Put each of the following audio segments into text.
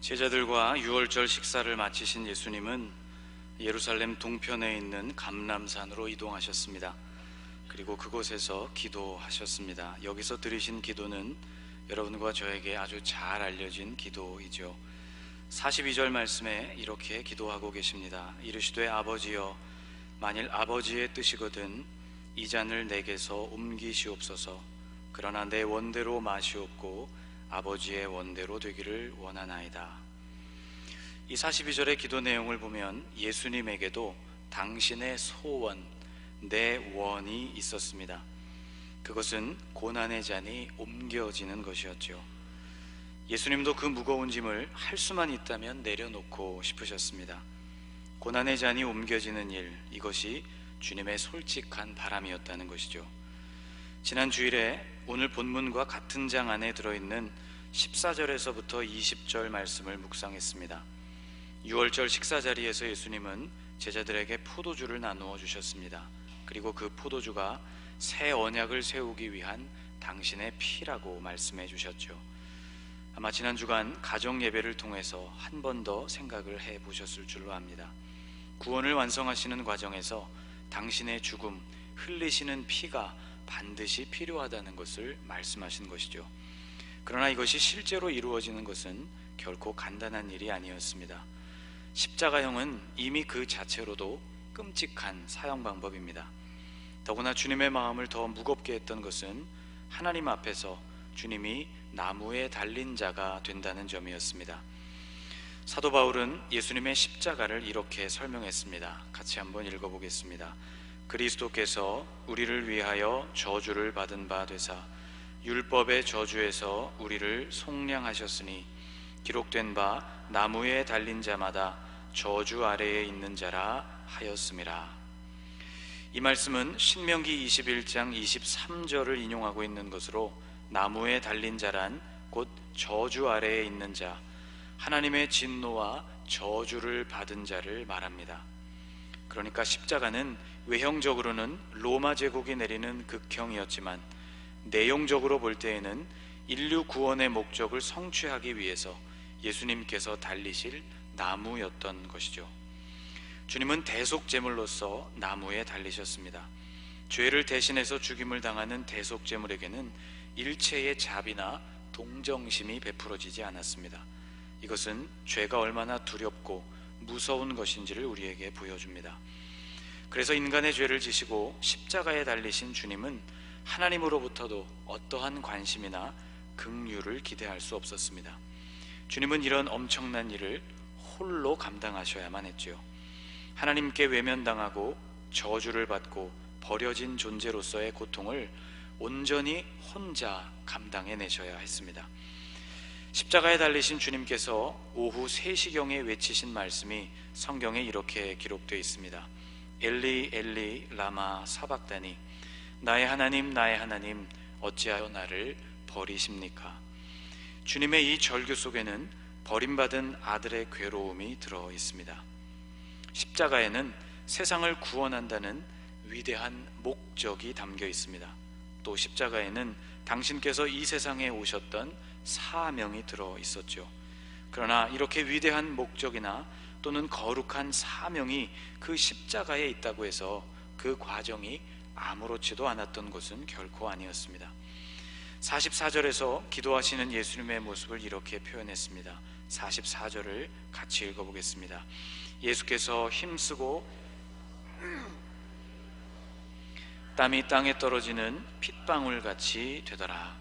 제자들과 유월절 식사를 마치신 예수님은 예루살렘 동편에 있는 감람산으로 이동하셨습니다. 그리고 그곳에서 기도하셨습니다. 여기서 드리신 기도는 여러분과 저에게 아주 잘 알려진 기도이죠. 42절 말씀에 이렇게 기도하고 계십니다. 이르시되 아버지여, 만일 아버지의 뜻이거든 이 잔을 내게서 옮기시옵소서. 그러나 내 원대로 마시옵고 아버지의 원대로 되기를 원하나이다. 이 42절의 기도 내용을 보면 예수님에게도 당신의 소원, 내 원이 있었습니다. 그것은 고난의 잔이 옮겨지는 것이었죠. 예수님도 그 무거운 짐을 할 수만 있다면 내려놓고 싶으셨습니다. 고난의 잔이 옮겨지는 일, 이것이 주님의 솔직한 바람이었다는 것이죠. 지난 주일에 오늘 본문과 같은 장 안에 들어있는 14절에서부터 20절 말씀을 묵상했습니다. 유월절 식사 자리에서 예수님은 제자들에게 포도주를 나누어 주셨습니다. 그리고 그 포도주가 새 언약을 세우기 위한 당신의 피라고 말씀해 주셨죠. 아마 지난 주간 가정 예배를 통해서 한 번 더 생각을 해 보셨을 줄로 압니다. 구원을 완성하시는 과정에서 당신의 죽음, 흘리시는 피가 반드시 필요하다는 것을 말씀하신 것이죠. 그러나 이것이 실제로 이루어지는 것은 결코 간단한 일이 아니었습니다. 십자가형은 이미 그 자체로도 끔찍한 사형 방법입니다. 더구나 주님의 마음을 더 무겁게 했던 것은 하나님 앞에서 주님이 나무에 달린 자가 된다는 점이었습니다. 사도 바울은 예수님의 십자가를 이렇게 설명했습니다. 같이 한번 읽어보겠습니다. 그리스도께서 우리를 위하여 저주를 받은 바 되사 율법의 저주에서 우리를 속량하셨으니 기록된 바 나무에 달린 자마다 저주 아래에 있는 자라 하였음이라. 이 말씀은 신명기 21장 23절을 인용하고 있는 것으로 나무에 달린 자란 곧 저주 아래에 있는 자, 하나님의 진노와 저주를 받은 자를 말합니다. 그러니까 십자가는 외형적으로는 로마 제국이 내리는 극형이었지만 내용적으로 볼 때에는 인류 구원의 목적을 성취하기 위해서 예수님께서 달리실 나무였던 것이죠. 주님은 대속제물로서 나무에 달리셨습니다. 죄를 대신해서 죽임을 당하는 대속제물에게는 일체의 자비나 동정심이 베풀어지지 않았습니다. 이것은 죄가 얼마나 두렵고 무서운 것인지를 우리에게 보여줍니다. 그래서 인간의 죄를 지시고 십자가에 달리신 주님은 하나님으로부터도 어떠한 관심이나 긍휼을 기대할 수 없었습니다. 주님은 이런 엄청난 일을 홀로 감당하셔야만 했지요. 하나님께 외면당하고 저주를 받고 버려진 존재로서의 고통을 온전히 혼자 감당해내셔야 했습니다. 십자가에 달리신 주님께서 오후 3시경에 외치신 말씀이 성경에 이렇게 기록되어 있습니다. 엘리 엘리 라마 사박다니, 나의 하나님 어찌하여 나를 버리십니까? 주님의 이 절규 속에는 버림받은 아들의 괴로움이 들어 있습니다. 십자가에는 세상을 구원한다는 위대한 목적이 담겨 있습니다. 또 십자가에는 당신께서 이 세상에 오셨던 사명이 들어 있었죠. 그러나 이렇게 위대한 목적이나 또는 거룩한 사명이 그 십자가에 있다고 해서 그 과정이 아무렇지도 않았던 것은 결코 아니었습니다. 44절에서 기도하시는 예수님의 모습을 이렇게 표현했습니다. 44절을 같이 읽어보겠습니다. 예수께서 힘쓰고 땀이 땅에 떨어지는 핏방울같이 되더라.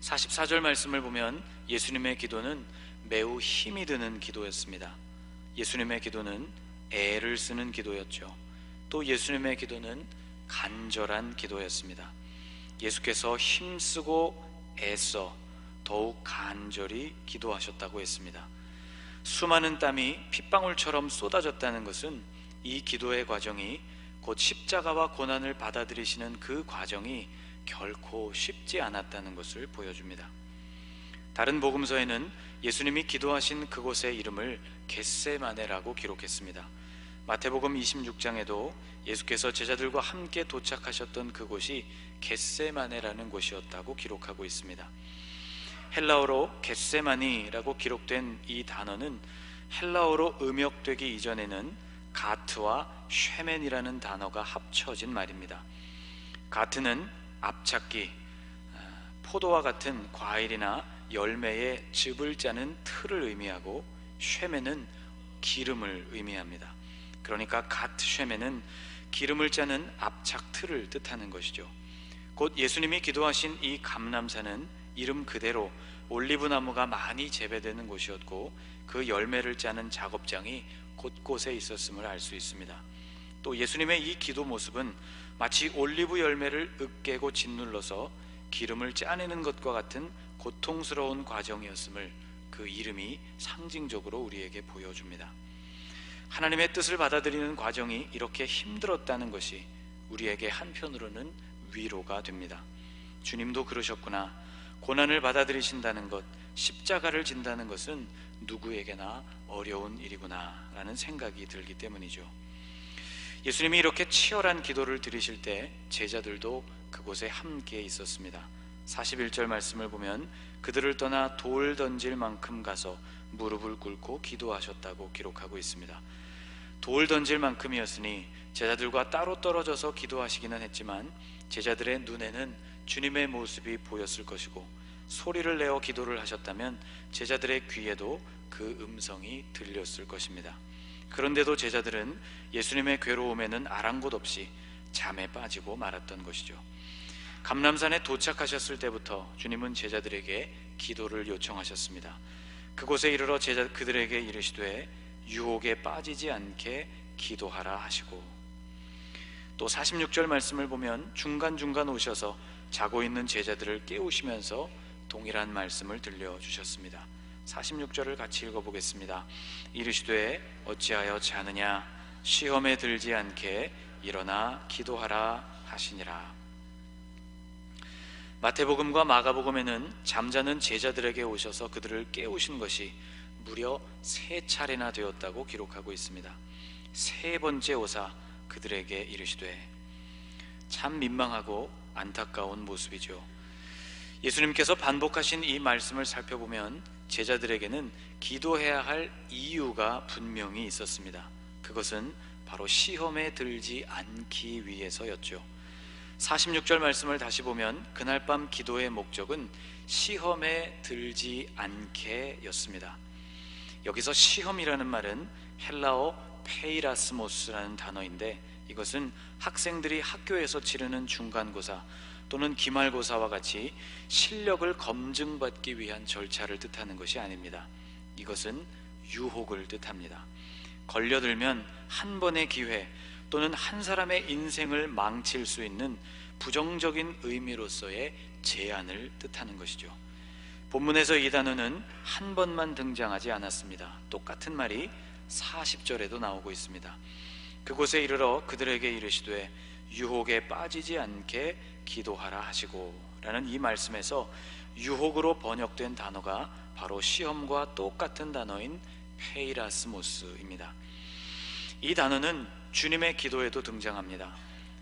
44절 말씀을 보면 예수님의 기도는 매우 힘이 드는 기도였습니다. 예수님의 기도는 애를 쓰는 기도였죠. 또 예수님의 기도는 간절한 기도였습니다. 예수께서 힘쓰고 애써 더욱 간절히 기도하셨다고 했습니다. 수많은 땀이 핏방울처럼 쏟아졌다는 것은 이 기도의 과정이 곧 십자가와 고난을 받아들이시는 그 과정이 결코 쉽지 않았다는 것을 보여줍니다. 다른 복음서에는 예수님이 기도하신 그곳의 이름을 겟세마네라고 기록했습니다. 마태복음 26장에도 예수께서 제자들과 함께 도착하셨던 그곳이 겟세마네라는 곳이었다고 기록하고 있습니다. 헬라어로 겟세마니라고 기록된 이 단어는 헬라어로 음역되기 이전에는 가트와 쉐멘이라는 단어가 합쳐진 말입니다. 가트는 앞찾기, 포도와 같은 과일이나 열매의 즙을 짜는 틀을 의미하고, 쉐멘은 기름을 의미합니다. 그러니까 가트 쉐멘은 기름을 짜는 앞착 틀을 뜻하는 것이죠. 곧 예수님이 기도하신 이 감람산은 이름 그대로 올리브 나무가 많이 재배되는 곳이었고, 그 열매를 짜는 작업장이 곳곳에 있었음을 알 수 있습니다. 또 예수님의 이 기도 모습은 마치 올리브 열매를 으깨고 짓눌러서 기름을 짜내는 것과 같은 고통스러운 과정이었음을 그 이름이 상징적으로 우리에게 보여줍니다. 하나님의 뜻을 받아들이는 과정이 이렇게 힘들었다는 것이 우리에게 한편으로는 위로가 됩니다. 주님도 그러셨구나. 고난을 받아들이신다는 것, 십자가를 진다는 것은 누구에게나 어려운 일이구나 라는 생각이 들기 때문이죠. 예수님이 이렇게 치열한 기도를 드리실 때 제자들도 그곳에 함께 있었습니다. 41절 말씀을 보면 그들을 떠나 돌 던질 만큼 가서 무릎을 꿇고 기도하셨다고 기록하고 있습니다. 돌 던질 만큼이었으니 제자들과 따로 떨어져서 기도하시기는 했지만 제자들의 눈에는 주님의 모습이 보였을 것이고, 소리를 내어 기도를 하셨다면 제자들의 귀에도 그 음성이 들렸을 것입니다. 그런데도 제자들은 예수님의 괴로움에는 아랑곳 없이 잠에 빠지고 말았던 것이죠. 감람산에 도착하셨을 때부터 주님은 제자들에게 기도를 요청하셨습니다. 그곳에 이르러 그들에게 이르시되 유혹에 빠지지 않게 기도하라 하시고, 또 46절 말씀을 보면 중간중간 오셔서 자고 있는 제자들을 깨우시면서 동일한 말씀을 들려주셨습니다. 46절을 같이 읽어보겠습니다. 이르시되 어찌하여 자느냐, 시험에 들지 않게 일어나 기도하라 하시니라. 마태복음과 마가복음에는 잠자는 제자들에게 오셔서 그들을 깨우신 것이 무려 3차례나 되었다고 기록하고 있습니다. 3번째 오사 그들에게 이르시되, 참 민망하고 안타까운 모습이죠. 예수님께서 반복하신 이 말씀을 살펴보면 제자들에게는 기도해야 할 이유가 분명히 있었습니다. 그것은 바로 시험에 들지 않기 위해서였죠. 46절 말씀을 다시 보면 그날 밤 기도의 목적은 시험에 들지 않게 였습니다. 여기서 시험이라는 말은 헬라어 페이라스모스라는 단어인데, 이것은 학생들이 학교에서 치르는 중간고사 또는 기말고사와 같이 실력을 검증받기 위한 절차를 뜻하는 것이 아닙니다. 이것은 유혹을 뜻합니다. 걸려들면 한 번의 기회 또는 한 사람의 인생을 망칠 수 있는 부정적인 의미로서의 제안을 뜻하는 것이죠. 본문에서 이 단어는 한 번만 등장하지 않았습니다. 똑같은 말이 40절에도 나오고 있습니다. 그곳에 이르러 그들에게 이르시되 유혹에 빠지지 않게 기도하라 하시고 라는 이 말씀에서 유혹으로 번역된 단어가 바로 시험과 똑같은 단어인 페이라스모스입니다. 이 단어는 주님의 기도에도 등장합니다.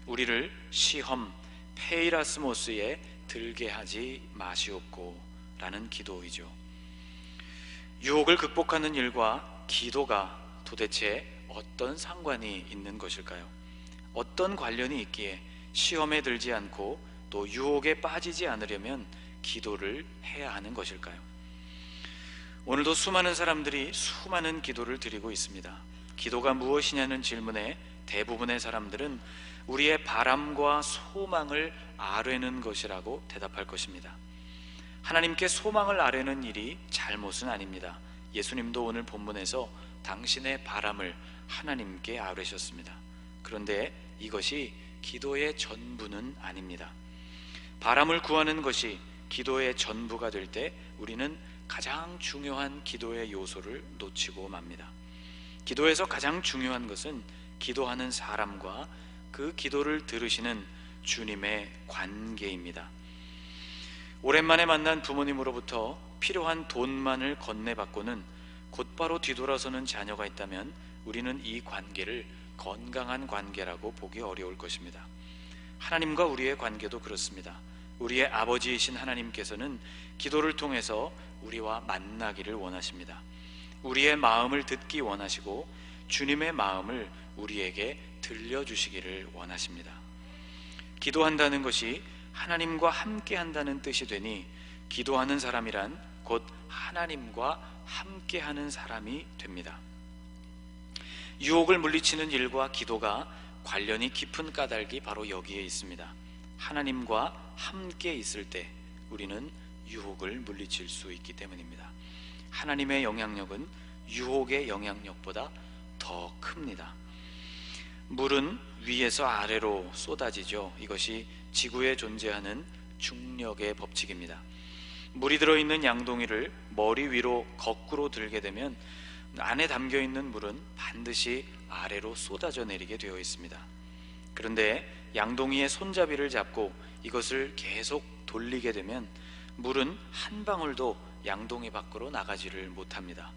우리를 시험 페이라스모스에 들게 하지 마시옵고 라는 기도이죠. 유혹을 극복하는 일과 기도가 도대체 어떤 상관이 있는 것일까요? 어떤 관련이 있기에 시험에 들지 않고 또 유혹에 빠지지 않으려면 기도를 해야 하는 것일까요? 오늘도 수많은 사람들이 수많은 기도를 드리고 있습니다. 기도가 무엇이냐는 질문에 대부분의 사람들은 우리의 바람과 소망을 아뢰는 것이라고 대답할 것입니다. 하나님께 소망을 아뢰는 일이 잘못은 아닙니다. 예수님도 오늘 본문에서 당신의 바람을 하나님께 아뢰셨습니다. 그런데 이것이 기도의 전부는 아닙니다. 바람을 구하는 것이 기도의 전부가 될 때 우리는 가장 중요한 기도의 요소를 놓치고 맙니다. 기도에서 가장 중요한 것은 기도하는 사람과 그 기도를 들으시는 주님의 관계입니다. 오랜만에 만난 부모님으로부터 필요한 돈만을 건네받고는 곧바로 뒤돌아서는 자녀가 있다면 우리는 이 관계를 건강한 관계라고 보기 어려울 것입니다. 하나님과 우리의 관계도 그렇습니다. 우리의 아버지이신 하나님께서는 기도를 통해서 우리와 만나기를 원하십니다. 우리의 마음을 듣기 원하시고 주님의 마음을 우리에게 들려주시기를 원하십니다. 기도한다는 것이 하나님과 함께 한다는 뜻이 되니 기도하는 사람이란 곧 하나님과 함께 하는 사람이 됩니다. 유혹을 물리치는 일과 기도가 관련이 깊은 까닭이 바로 여기에 있습니다. 하나님과 함께 있을 때 우리는 유혹을 물리칠 수 있기 때문입니다. 하나님의 영향력은 유혹의 영향력보다 더 큽니다. 물은 위에서 아래로 쏟아지죠. 이것이 지구에 존재하는 중력의 법칙입니다. 물이 들어있는 양동이를 머리 위로 거꾸로 들게 되면 안에 담겨있는 물은 반드시 아래로 쏟아져 내리게 되어 있습니다. 그런데 양동이의 손잡이를 잡고 이것을 계속 돌리게 되면 물은 한 방울도 양동이 밖으로 나가지를 못합니다.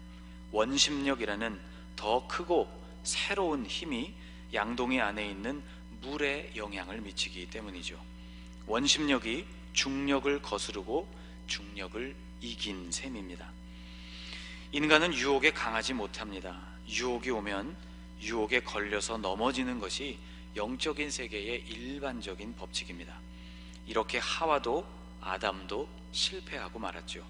원심력이라는 더 크고 새로운 힘이 양동이 안에 있는 물에 영향을 미치기 때문이죠. 원심력이 중력을 거스르고 중력을 이긴 셈입니다. 인간은 유혹에 강하지 못합니다. 유혹이 오면 유혹에 걸려서 넘어지는 것이 영적인 세계의 일반적인 법칙입니다. 이렇게 하와도 아담도 실패하고 말았죠.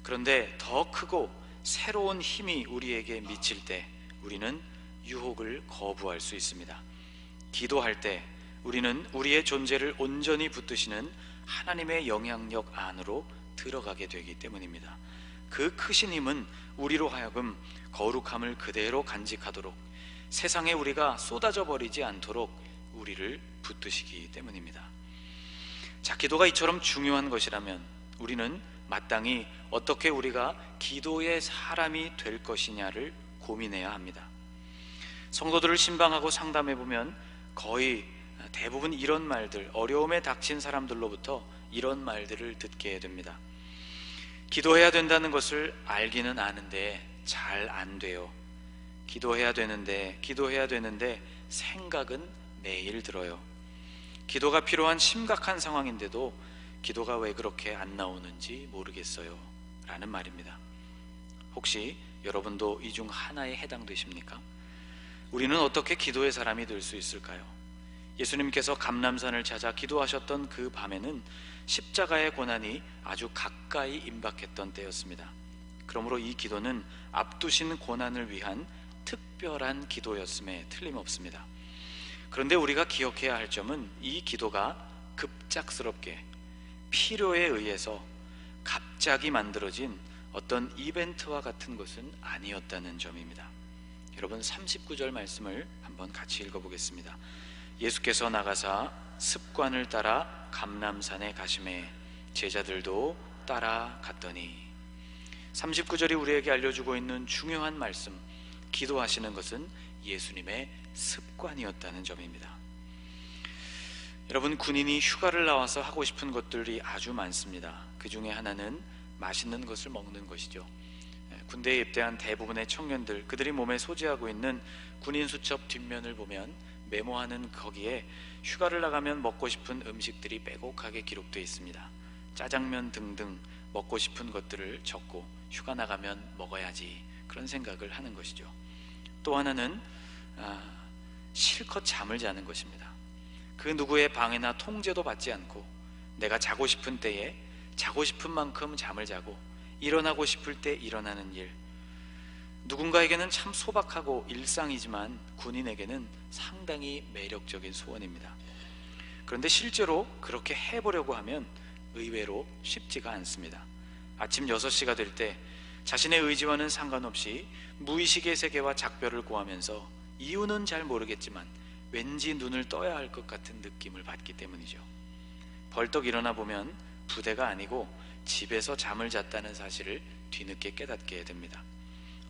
그런데 더 크고 새로운 힘이 우리에게 미칠 때 우리는 유혹을 거부할 수 있습니다. 기도할 때 우리는 우리의 존재를 온전히 붙드시는 하나님의 영향력 안으로 들어가게 되기 때문입니다. 그 크신 힘은 우리로 하여금 거룩함을 그대로 간직하도록, 세상에 우리가 쏟아져 버리지 않도록 우리를 붙드시기 때문입니다. 자, 기도가 이처럼 중요한 것이라면 우리는 마땅히 어떻게 우리가 기도의 사람이 될 것이냐를 고민해야 합니다. 성도들을 신방하고 상담해 보면 거의 대부분 이런 말들, 어려움에 닥친 사람들로부터 이런 말들을 듣게 됩니다. 기도해야 된다는 것을 알기는 아는데 잘 안 돼요. 기도해야 되는데 생각은 매일 들어요. 기도가 필요한 심각한 상황인데도 기도가 왜 그렇게 안 나오는지 모르겠어요 라는 말입니다. 혹시 여러분도 이 중 하나에 해당되십니까? 우리는 어떻게 기도의 사람이 될 수 있을까요? 예수님께서 감람산을 찾아 기도하셨던 그 밤에는 십자가의 고난이 아주 가까이 임박했던 때였습니다. 그러므로 이 기도는 앞두신 고난을 위한 특별한 기도였음에 틀림없습니다. 그런데 우리가 기억해야 할 점은 이 기도가 급작스럽게 필요에 의해서 갑자기 만들어진 어떤 이벤트와 같은 것은 아니었다는 점입니다. 여러분, 39절 말씀을 한번 같이 읽어보겠습니다. 예수께서 나가사 습관을 따라 감람산에 가시매 제자들도 따라갔더니. 39절이 우리에게 알려주고 있는 중요한 말씀, 기도하시는 것은 예수님의 습관이었다는 점입니다. 여러분, 군인이 휴가를 나와서 하고 싶은 것들이 아주 많습니다. 그 중에 하나는 맛있는 것을 먹는 것이죠. 군대에 입대한 대부분의 청년들, 그들이 몸에 소지하고 있는 군인 수첩 뒷면을 보면 메모하는 거기에 휴가를 나가면 먹고 싶은 음식들이 빼곡하게 기록되어 있습니다. 짜장면 등등 먹고 싶은 것들을 적고 휴가 나가면 먹어야지, 그런 생각을 하는 것이죠. 또 하나는 실컷 잠을 자는 것입니다. 그 누구의 방해나 통제도 받지 않고 내가 자고 싶은 때에 자고 싶은 만큼 잠을 자고 일어나고 싶을 때 일어나는 일, 누군가에게는 참 소박하고 일상이지만 군인에게는 상당히 매력적인 소원입니다. 그런데 실제로 그렇게 해보려고 하면 의외로 쉽지가 않습니다. 아침 6시가 될 때 자신의 의지와는 상관없이 무의식의 세계와 작별을 고하면서 이유는 잘 모르겠지만 왠지 눈을 떠야 할 것 같은 느낌을 받기 때문이죠. 벌떡 일어나 보면 부대가 아니고 집에서 잠을 잤다는 사실을 뒤늦게 깨닫게 됩니다.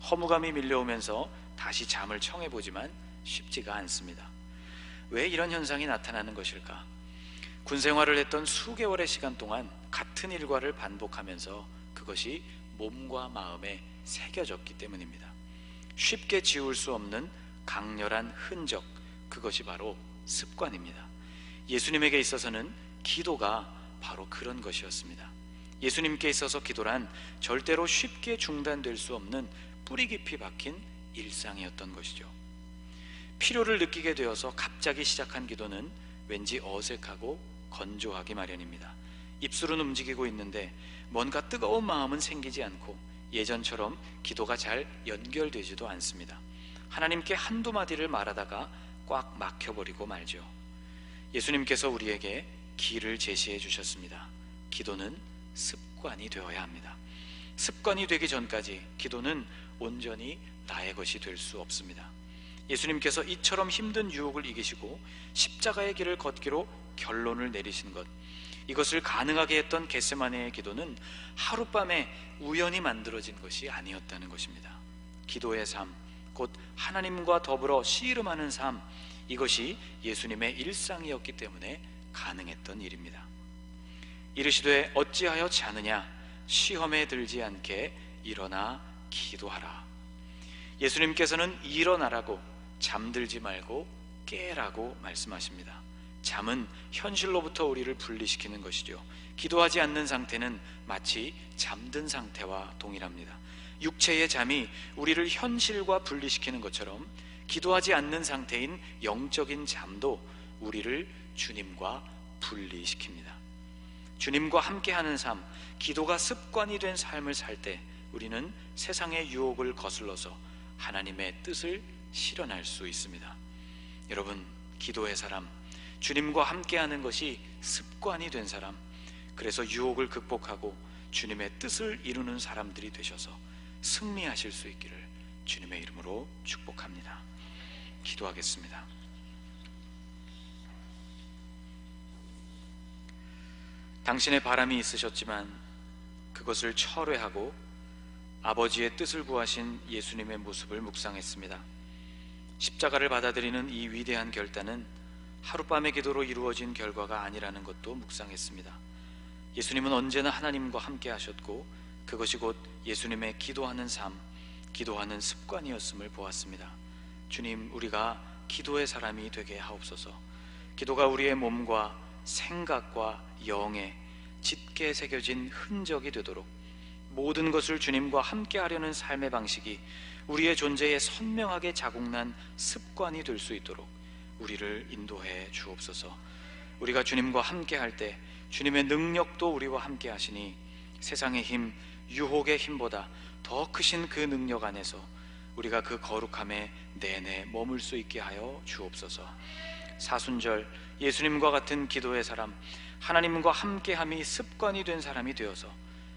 허무감이 밀려오면서 다시 잠을 청해보지만 쉽지가 않습니다. 왜 이런 현상이 나타나는 것일까? 군생활을 했던 수개월의 시간 동안 같은 일과를 반복하면서 그것이 몸과 마음에 새겨졌기 때문입니다. 쉽게 지울 수 없는 강렬한 흔적, 그것이 바로 습관입니다. 예수님에게 있어서는 기도가 바로 그런 것이었습니다. 예수님께 있어서 기도란 절대로 쉽게 중단될 수 없는 뿌리 깊이 박힌 일상이었던 것이죠. 필요를 느끼게 되어서 갑자기 시작한 기도는 왠지 어색하고 건조하기 마련입니다. 입술은 움직이고 있는데 뭔가 뜨거운 마음은 생기지 않고 예전처럼 기도가 잘 연결되지도 않습니다. 하나님께 한두 마디를 말하다가 꽉 막혀버리고 말죠. 예수님께서 우리에게 길을 제시해 주셨습니다. 기도는 습관이 되어야 합니다. 습관이 되기 전까지 기도는 온전히 나의 것이 될 수 없습니다. 예수님께서 이처럼 힘든 유혹을 이기시고 십자가의 길을 걷기로 결론을 내리신 것, 이것을 가능하게 했던 겟세마네의 기도는 하룻밤에 우연히 만들어진 것이 아니었다는 것입니다. 기도의 삶, 곧 하나님과 더불어 씨름하는 삶, 이것이 예수님의 일상이었기 때문에 가능했던 일입니다. 이르시되 어찌하여 자느냐, 시험에 들지 않게 일어나 기도하라. 예수님께서는 일어나라고, 잠들지 말고 깨라고 말씀하십니다. 잠은 현실로부터 우리를 분리시키는 것이죠. 기도하지 않는 상태는 마치 잠든 상태와 동일합니다. 육체의 잠이 우리를 현실과 분리시키는 것처럼 기도하지 않는 상태인 영적인 잠도 우리를 주님과 분리시킵니다. 주님과 함께하는 삶, 기도가 습관이 된 삶을 살 때 우리는 세상의 유혹을 거슬러서 하나님의 뜻을 실현할 수 있습니다. 여러분, 기도의 사람, 주님과 함께하는 것이 습관이 된 사람, 그래서 유혹을 극복하고 주님의 뜻을 이루는 사람들이 되셔서 승리하실 수 있기를 주님의 이름으로 축복합니다. 기도하겠습니다. 당신의 바람이 있으셨지만 그것을 철회하고 아버지의 뜻을 구하신 예수님의 모습을 묵상했습니다. 십자가를 받아들이는 이 위대한 결단은 하룻밤의 기도로 이루어진 결과가 아니라는 것도 묵상했습니다. 예수님은 언제나 하나님과 함께 하셨고 그것이 곧 예수님의 기도하는 삶, 기도하는 습관이었음을 보았습니다. 주님, 우리가 기도의 사람이 되게 하옵소서. 기도가 우리의 몸과 생각과 영에 짙게 새겨진 흔적이 되도록, 모든 것을 주님과 함께 하려는 삶의 방식이 우리의 존재에 선명하게 자국난 습관이 될 수 있도록 우리를 인도해 주옵소서. 우리가 주님과 함께 할 때 주님의 능력도 우리와 함께 하시니 세상의 힘, 유혹의 힘보다 더 크신 그 능력 안에서 우리가 그 거룩함에 내내 머물 수 있게 하여 주옵소서. 사순절 예수님과 같은 기도의 사람, 하나님과 함께함이 습관이 된 사람이 되어서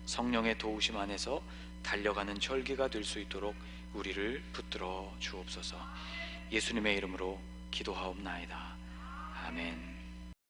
성령의 도우심 안에서 달려가는 절기가 될 수 있도록 우리를 붙들어 주옵소서. 예수님의 이름으로 기도하옵나이다. 아멘.